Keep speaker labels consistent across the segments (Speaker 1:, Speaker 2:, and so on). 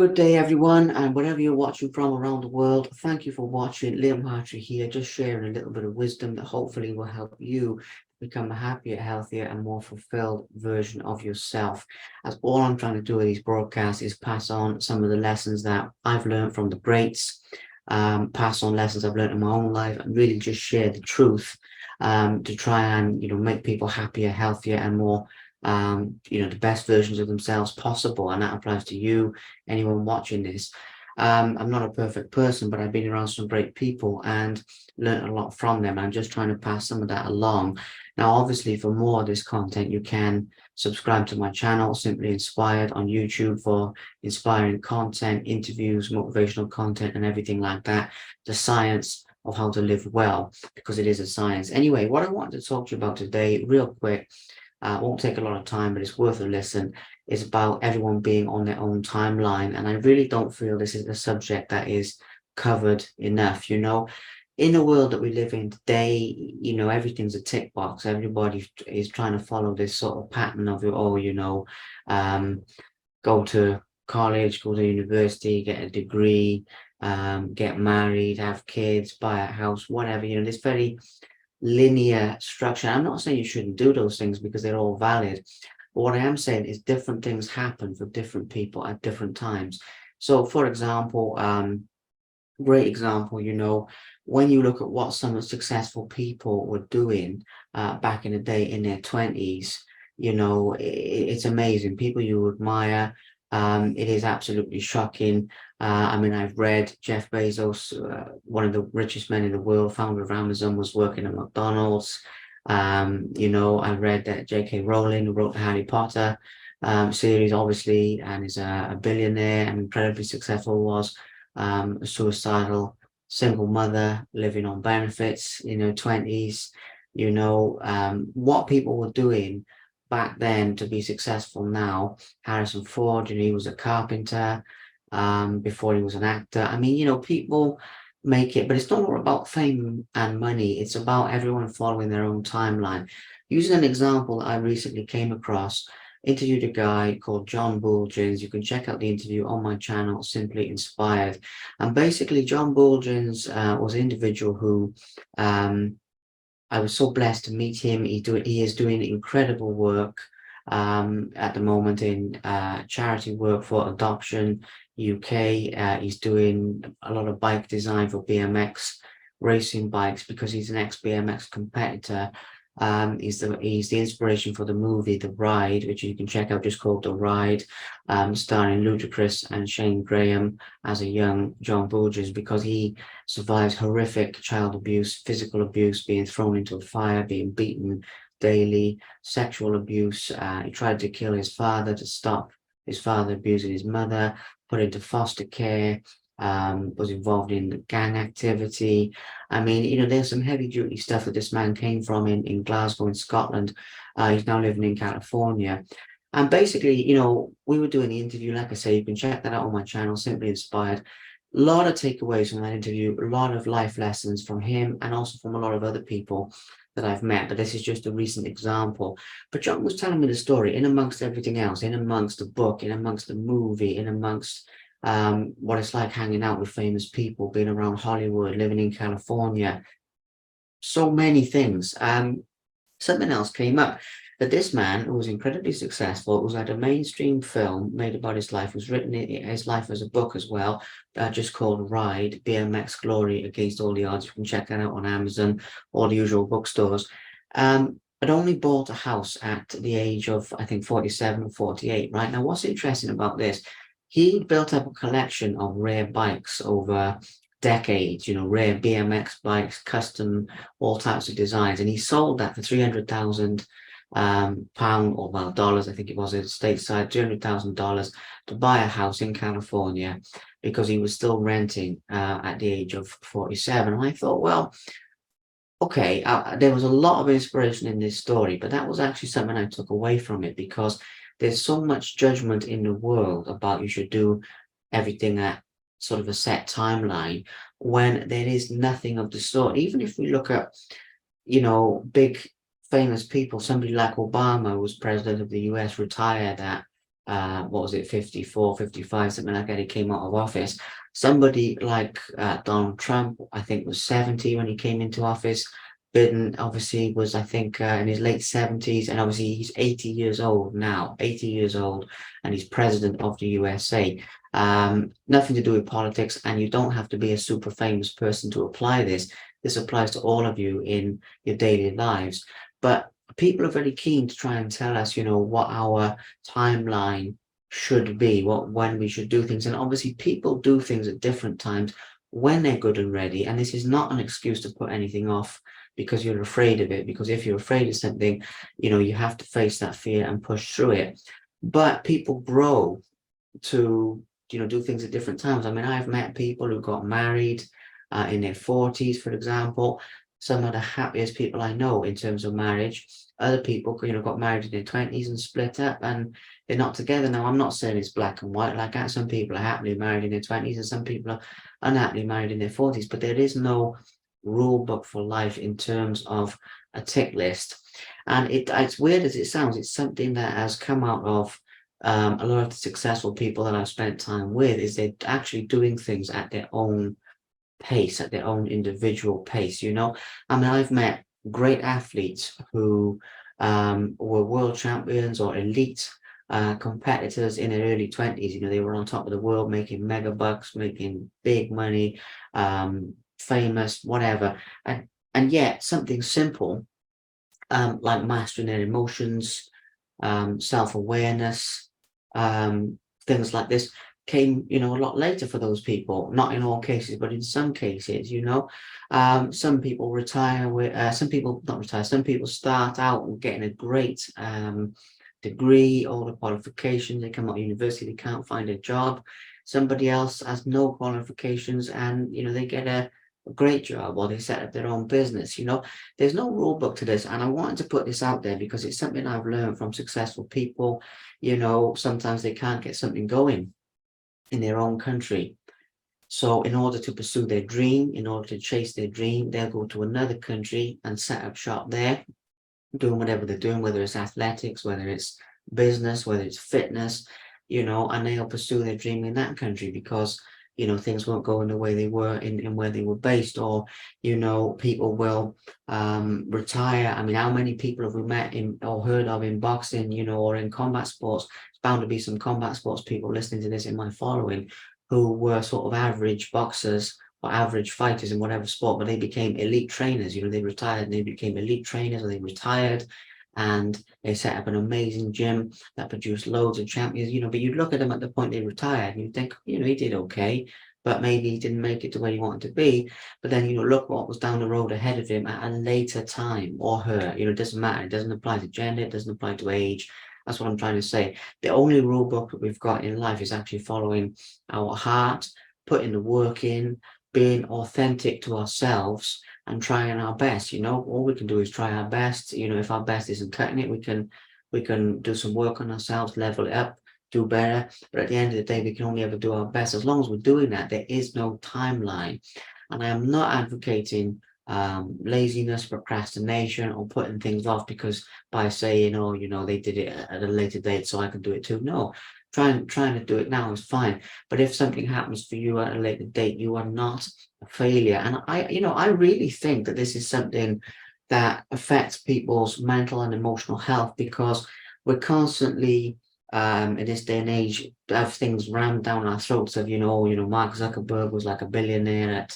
Speaker 1: Good day, everyone, and wherever you're watching from around the world, thank you for watching. Liam Hartree here, just sharing a little bit of wisdom that hopefully will help you become a happier, healthier, and more fulfilled version of yourself. As all I'm trying to do with these broadcasts is pass on some of the lessons that I've learned from the greats, pass on lessons I've learned in my own life, and really just share the truth, to try and make people happier, healthier, and more the best versions of themselves possible. And that applies to you, anyone watching this. I'm not a perfect person, but I've been around some great people and learned a lot from them. I'm just trying to pass some of that along. Now, obviously, for more of this content, you can subscribe to my channel, Simply Inspired, on YouTube for inspiring content, interviews, motivational content, and everything like that. The science of how to live well, because it is a science. Anyway, what I wanted to talk to you about today, real quick, won't take a lot of time, but it's worth a listen. It's about everyone being on their own timeline. And I really don't feel this is a subject that is covered enough. In the world that we live in today, everything's a tick box. Everybody is trying to follow this sort of pattern of, um, go to college, go to university, get a degree, get married, have kids, buy a house, whatever. This very linear structure. I'm not saying you shouldn't do those things because they're all valid. But what I am saying is different things happen for different people at different times. So, for example, great example, when you look at what some of the successful people were doing back in the day in their 20s, it's amazing. People you admire. It is absolutely shocking. I mean, I've read Jeff Bezos, one of the richest men in the world, founder of Amazon, was working at McDonald's. I read that J.K. Rowling, who wrote the Harry Potter series, obviously, and is a billionaire and incredibly successful, was a suicidal single mother living on benefits in her 20s. What people were doing back then to be successful now. Harrison Ford, he was a carpenter before he was an actor. I mean, people make it, but it's not all about fame and money. It's about everyone following their own timeline. Using an example that I recently came across, interviewed a guy called John Bulgins. You can check out the interview on my channel, Simply Inspired. And basically, John Bulgins was an individual who I was so blessed to meet him. He is doing incredible work at the moment in charity work for Adoption UK. He's doing a lot of bike design for BMX racing bikes because he's an ex-BMX competitor. He's the inspiration for the movie The Ride, which you can check out, just called The Ride, starring Ludacris and Shane Graham as a young John Bulgers, because he survives horrific child abuse, physical abuse, being thrown into a fire, being beaten daily, sexual abuse. He tried to kill his father to stop his father abusing his mother, put into foster care, was involved in gang activity. I mean, there's some heavy duty stuff that this man came from in Glasgow, in Scotland. He's now living in California. And basically, we were doing the interview. Like I say, you can check that out on my channel, Simply Inspired. A lot of takeaways from that interview, a lot of life lessons from him and also from a lot of other people that I've met. But this is just a recent example. But John was telling me the story in amongst everything else, in amongst the book, in amongst the movie, in amongst what it's like hanging out with famous people, being around Hollywood, living in California, so many things. Something else came up that this man, who was incredibly successful, it was like a mainstream film made about his life, was written in his life as a book as well, just called Ride, BMX Glory Against All the Odds. You can check that out on Amazon or the usual bookstores. I'd only bought a house at the age of, I think, 47 or 48, right? Now, what's interesting about this, he built up a collection of rare bikes over decades, rare BMX bikes, custom, all types of designs. And he sold that for 300,000 pound, or well, dollars, I think it was, at stateside, $300,000 to buy a house in California because he was still renting at the age of 47. And I thought, well, okay, there was a lot of inspiration in this story, but that was actually something I took away from it, because there's so much judgment in the world about you should do everything at sort of a set timeline when there is nothing of the sort. Even if we look at, big famous people, somebody like Obama was president of the US, retired at what was it, 54, 55, something like that, he came out of office. Somebody like Donald Trump, I think, was 70 when he came into office. Biden obviously was, I think, in his late 70s, and obviously he's 80 years old now, 80 years old, and he's president of the USA. Nothing to do with politics, and you don't have to be a super famous person to apply this. This applies to all of you in your daily lives. But people are very keen to try and tell us, what our timeline should be, when we should do things. And obviously people do things at different times when they're good and ready. And this is not an excuse to put anything off because you're afraid of it. Because if you're afraid of something, you have to face that fear and push through it. But people grow to, do things at different times. I mean, I've met people who got married in their 40s, for example. Some of the happiest people I know in terms of marriage. Other people, got married in their 20s and split up and they're not together now. I'm not saying it's black and white like that. Some people are happily married in their 20s and some people are unhappily married in their 40s. But there is no rule book for life in terms of a tick list. And it's weird as it sounds, it's something that has come out of a lot of the successful people that I've spent time with, is they're actually doing things at their own pace, at their own individual pace. I mean, I've met great athletes who were world champions or elite competitors in their early 20s. They were on top of the world, making mega bucks, making big money, famous, whatever. And yet something simple, like mastering their emotions, self-awareness, things like this came, a lot later for those people. Not in all cases, but in some cases, some people retire with, some people not retire, some people start out getting a great degree, all the qualifications, they come out of university, they can't find a job. Somebody else has no qualifications and, they get a great job or they set up their own business. There's no rule book to this, and I wanted to put this out there because it's something I've learned from successful people. Sometimes they can't get something going in their own country, so in order to pursue their dream, in order to chase their dream, they'll go to another country and set up shop there, doing whatever they're doing, whether it's athletics, whether it's business, whether it's fitness, and they'll pursue their dream in that country because things won't go in the way they were in where they were based, or people will retire. I mean, how many people have we met in or heard of in boxing, or in combat sports? It's bound to be some combat sports people listening to this in my following who were sort of average boxers or average fighters in whatever sport, but they became elite trainers. They retired and they became elite trainers, or they retired and they set up an amazing gym that produced loads of champions, but you'd look at them at the point they retired and you'd think, he did okay, but maybe he didn't make it to where he wanted to be. But then, look what was down the road ahead of him at a later time, or her, it doesn't matter. It doesn't apply to gender. It doesn't apply to age. That's what I'm trying to say. The only rule book that we've got in life is actually following our heart, putting the work in, being authentic to ourselves and trying our best. All we can do is try our best. If our best isn't cutting it, we can do some work on ourselves, level it up, do better. But at the end of the day, we can only ever do our best. As long as we're doing that, there is no timeline. And I am not advocating laziness, procrastination, or putting things off because by saying, they did it at a later date, so I can do it too. No, trying to do it now is fine. But if something happens for you at a later date, you are not a failure. And I really think that this is something that affects people's mental and emotional health, because we're constantly in this day and age have things rammed down our throats of, Mark Zuckerberg was like a billionaire at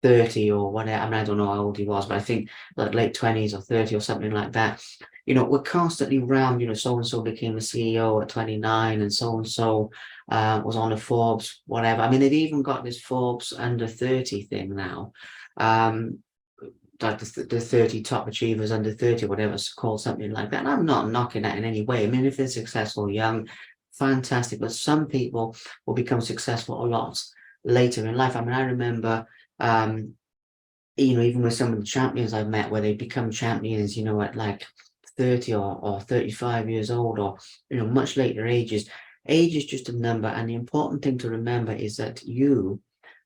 Speaker 1: 30 or whatever. I mean, I don't know how old he was, but I think like late 20s or 30 or something like that. We're constantly rammed, so and so became a CEO at 29 and so was on the Forbes, whatever. I mean, they've even got this Forbes under 30 thing now. Like the 30 top achievers under 30, whatever it's called, something like that. And I'm not knocking that in any way. I mean, if they're successful young, fantastic. But some people will become successful a lot later in life. I mean, I remember even with some of the champions I've met where they become champions, at like 30 or 35 years old, or, much later ages. Age is just a number. And the important thing to remember is that you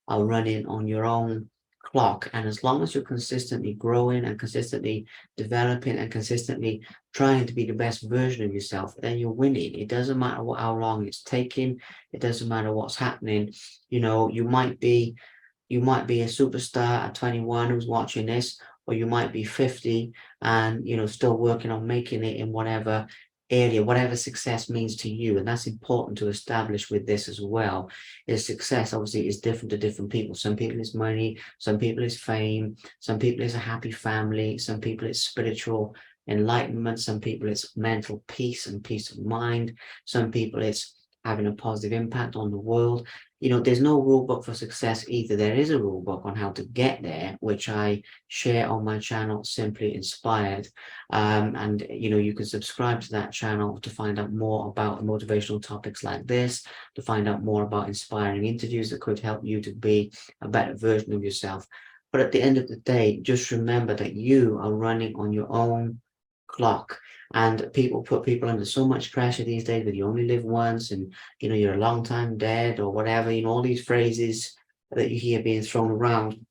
Speaker 1: are running on your own clock. And as long as you're consistently growing and consistently developing and consistently trying to be the best version of yourself, then you're winning. It doesn't matter how long it's taking. It doesn't matter what's happening. You know, you might be a superstar at 21 who's watching this, or you might be 50 and, you know, still working on making it in whatever area, whatever success means to you. And that's important to establish with this as well. Is success obviously is different to different people. Some people it's money, some people it's fame, some people it's a happy family, some people it's spiritual enlightenment, some people it's mental peace and peace of mind, some people it's having a positive impact on the world. You know, there's no rule book for success either. There is a rule book on how to get there, which I share on my channel, Simply Inspired. And, you know, you can subscribe to that channel to find out more about motivational topics like this, to find out more about inspiring interviews that could help you to be a better version of yourself. But at the end of the day, just remember that you are running on your own clock. And people put people under so much pressure these days with you only live once, and you know, you're a long time dead or whatever, you know, all these phrases that you hear being thrown around.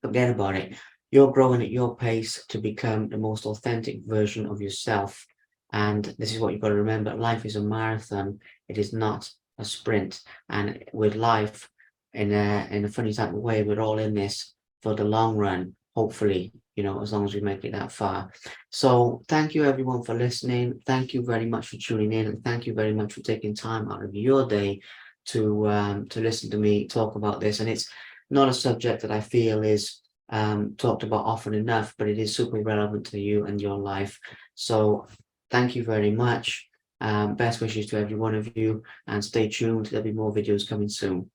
Speaker 1: Forget about it. You're growing at your pace to become the most authentic version of yourself. And this is what you've got to remember. Life is a marathon. It is not a sprint. And with life, in a funny type of way, we're all in this for the long run, hopefully, you know, as long as we make it that far. So thank you everyone for listening. Thank you very much for tuning in, and thank you very much for taking time out of your day to listen to me talk about this. And it's not a subject that I feel is talked about often enough, but it is super relevant to you and your life. So thank you very much. Best wishes to every one of you, and stay tuned. There'll be more videos coming soon.